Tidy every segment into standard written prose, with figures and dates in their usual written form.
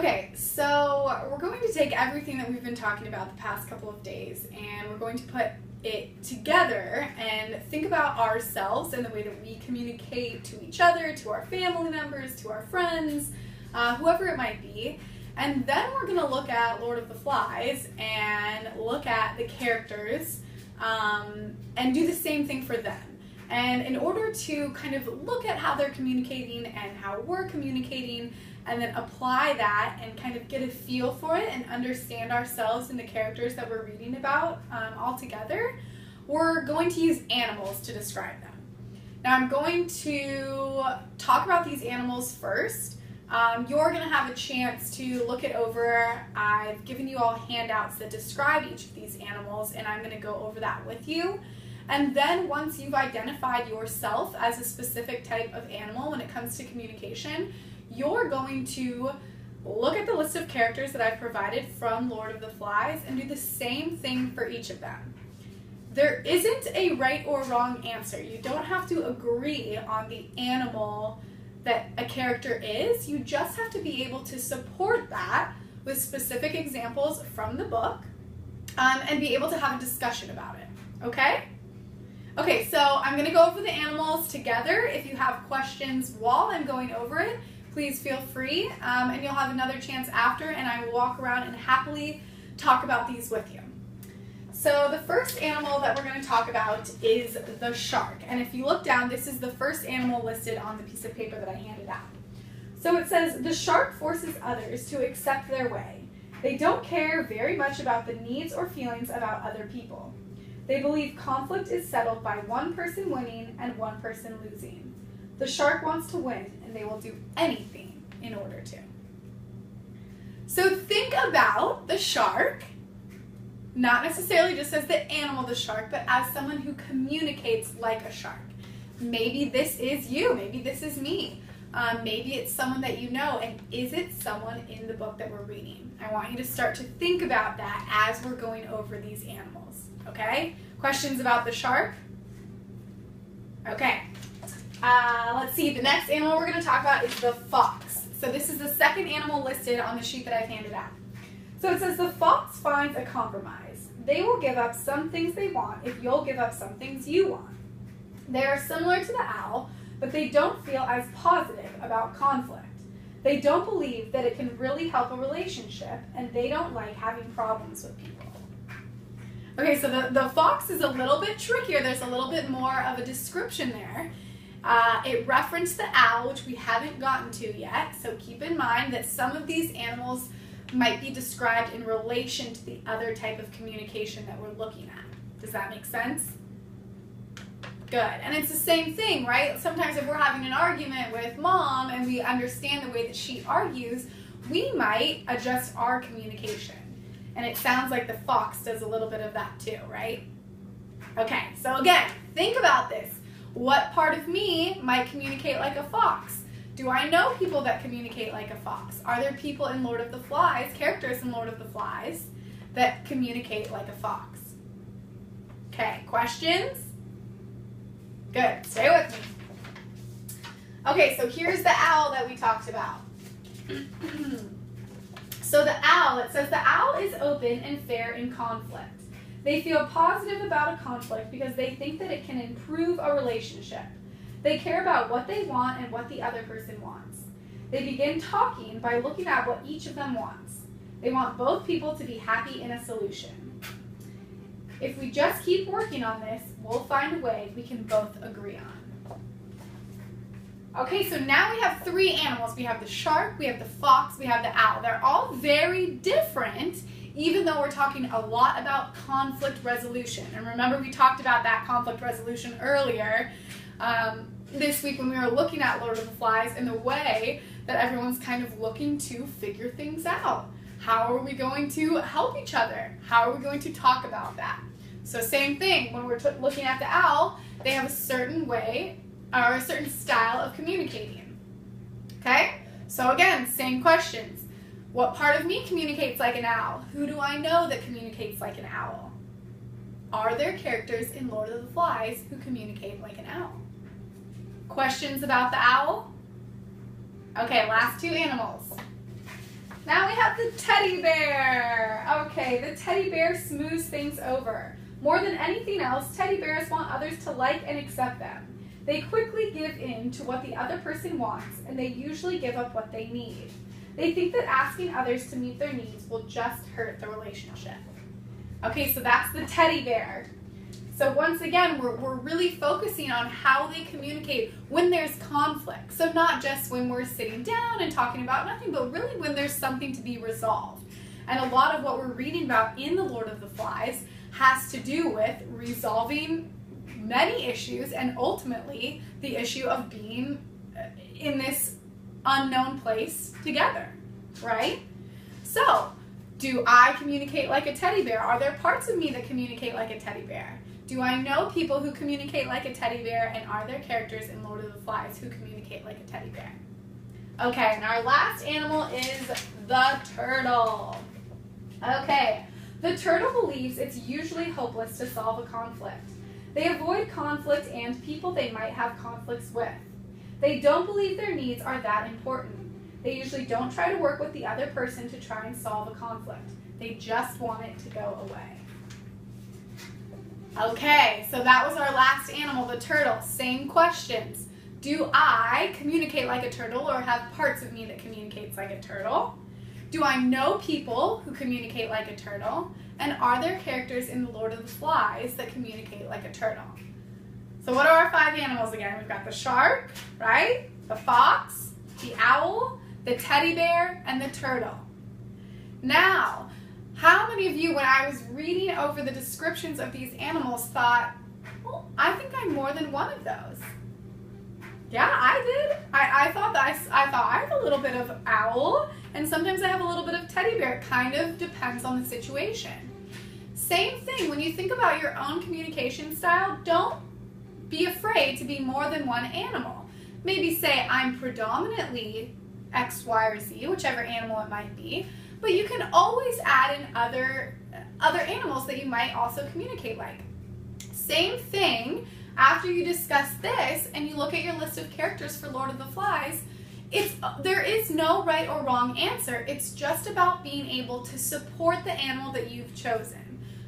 Okay, so we're going to take everything that we've been talking about the past couple of days and we're going to put it together and think about ourselves and the way that we communicate to each other, to our family members, to our friends, whoever it might be. And then we're going to look at Lord of the Flies and look at the characters and do the same thing for them. And in order to kind of look at how they're communicating and how we're communicating, and then apply that and kind of get a feel for it and understand ourselves and the characters that we're reading about all together, we're going to use animals to describe them. Now I'm going to talk about these animals first. You're going to have a chance to look it over. I've given you all handouts that describe each of these animals, and I'm going to go over that with you. And then once you've identified yourself as a specific type of animal when it comes to communication, you're going to look at the list of characters that I've provided from Lord of the Flies and do the same thing for each of them. There isn't a right or wrong answer. You don't have to agree on the animal that a character is. You just have to be able to support that with specific examples from the book and be able to have a discussion about it. Okay? Okay, so I'm going to go over the animals together. If you have questions while I'm going over it, please feel free, and you'll have another chance after, and I will walk around and happily talk about these with you. So the first animal that we're going to talk about is the shark. And if you look down, this is the first animal listed on the piece of paper that I handed out. So it says, the shark forces others to accept their way. They don't care very much about the needs or feelings about other people. They believe conflict is settled by one person winning and one person losing. The shark wants to win, and they will do anything in order to. So think about the shark, not necessarily just as the animal, the shark, but as someone who communicates like a shark. Maybe this is you, maybe this is me. Maybe it's someone that you know, and is it someone in the book that we're reading? I want you to start to think about that as we're going over these animals, okay? Questions about the shark? Okay. Let's see, the next animal we're going to talk about is the fox. So this is the second animal listed on the sheet that I've handed out. So it says the fox finds a compromise. They will give up some things they want if you'll give up some things you want. They are similar to the owl, but they don't feel as positive about conflict. They don't believe that it can really help a relationship, and they don't like having problems with people. Okay, so the fox is a little bit trickier. There's a little bit more of a description there. It referenced the owl, which we haven't gotten to yet, so keep in mind that some of these animals might be described in relation to the other type of communication that we're looking at. Does that make sense? Good. And it's the same thing, right? Sometimes if we're having an argument with mom and we understand the way that she argues, we might adjust our communication. And it sounds like the fox does a little bit of that too, right? Okay, so again, think about this. What part of me might communicate like a fox? Do I know people that communicate like a fox? Are there people in Lord of the Flies, characters in Lord of the Flies, that communicate like a fox? Okay, questions? Good, stay with me. Okay, so here's the owl that we talked about. So the owl, it says the owl is open and fair in conflict. They feel positive about a conflict because they think that it can improve a relationship. They care about what they want and what the other person wants. They begin talking by looking at what each of them wants. They want both people to be happy in a solution. If we just keep working on this, we'll find a way we can both agree on. Okay, so now we have three animals. We have the shark, we have the fox, we have the owl. They're all very different, even though we're talking a lot about conflict resolution. And remember, we talked about that conflict resolution earlier this week when we were looking at Lord of the Flies and the way that everyone's kind of looking to figure things out. How are we going to help each other? How are we going to talk about that? So same thing, when we're looking at the owl, they have a certain way or a certain style of communicating. Okay? So again, same questions. What part of me communicates like an owl? Who do I know that communicates like an owl? Are there characters in Lord of the Flies who communicate like an owl? Questions about the owl? Okay, last two animals. Now we have the teddy bear. Okay, the teddy bear smooths things over. More than anything else, teddy bears want others to like and accept them. They quickly give in to what the other person wants, and they usually give up what they need. They think that asking others to meet their needs will just hurt the relationship. Okay, so that's the teddy bear. So once again, we're really focusing on how they communicate when there's conflict. So not just when we're sitting down and talking about nothing, but really when there's something to be resolved. And a lot of what we're reading about in The Lord of the Flies has to do with resolving many issues and ultimately the issue of being in this unknown place together, right? So, do I communicate like a teddy bear? Are there parts of me that communicate like a teddy bear? Do I know people who communicate like a teddy bear, and are there characters in Lord of the Flies who communicate like a teddy bear? Okay, and our last animal is the turtle. Okay, the turtle believes it's usually hopeless to solve a conflict. They avoid conflict and people they might have conflicts with. They don't believe their needs are that important. They usually don't try to work with the other person to try and solve a conflict. They just want it to go away. Okay, so that was our last animal, the turtle. Same questions. Do I communicate like a turtle or have parts of me that communicates like a turtle? Do I know people who communicate like a turtle? And are there characters in The Lord of the Flies that communicate like a turtle? So what are our 5 animals again? We've got the shark, right? The fox, the owl, the teddy bear, and the turtle. Now, how many of you, when I was reading over the descriptions of these animals, thought, well, I think I'm more than one of those? Yeah, I did. I thought I have a little bit of owl, and sometimes I have a little bit of teddy bear. It kind of depends on the situation. Same thing, when you think about your own communication style, don't be afraid to be more than one animal. Maybe say, I'm predominantly X, Y, or Z, whichever animal it might be, but you can always add in other animals that you might also communicate like. Same thing, after you discuss this and you look at your list of characters for Lord of the Flies, there is no right or wrong answer. It's just about being able to support the animal that you've chosen.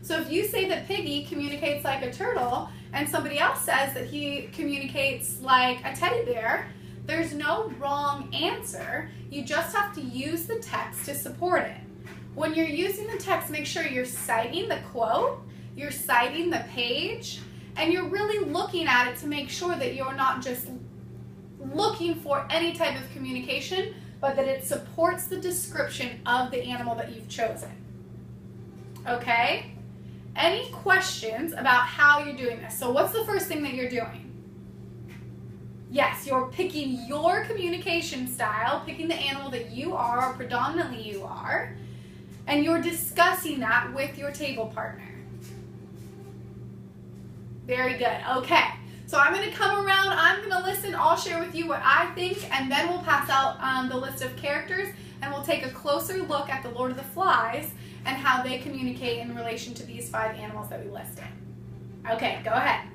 So if you say that Piggy communicates like a turtle and somebody else says that he communicates like a teddy bear, there's no wrong answer. You just have to use the text to support it. When you're using the text, make sure you're citing the quote, you're citing the page, and you're really looking at it to make sure that you're not just looking for any type of communication, but that it supports the description of the animal that you've chosen. Okay? Any questions about how you're doing this? So what's the first thing that you're doing? Yes, you're picking your communication style, picking the animal that you are, or predominantly you are, and you're discussing that with your table partner. Very good. Okay, so I'm going to come around, I'm going to listen, I'll share with you what I think, and then we'll pass out the list of characters, and we'll take a closer look at the Lord of the Flies and how they communicate in relation to these 5 animals that we listed. Okay, go ahead.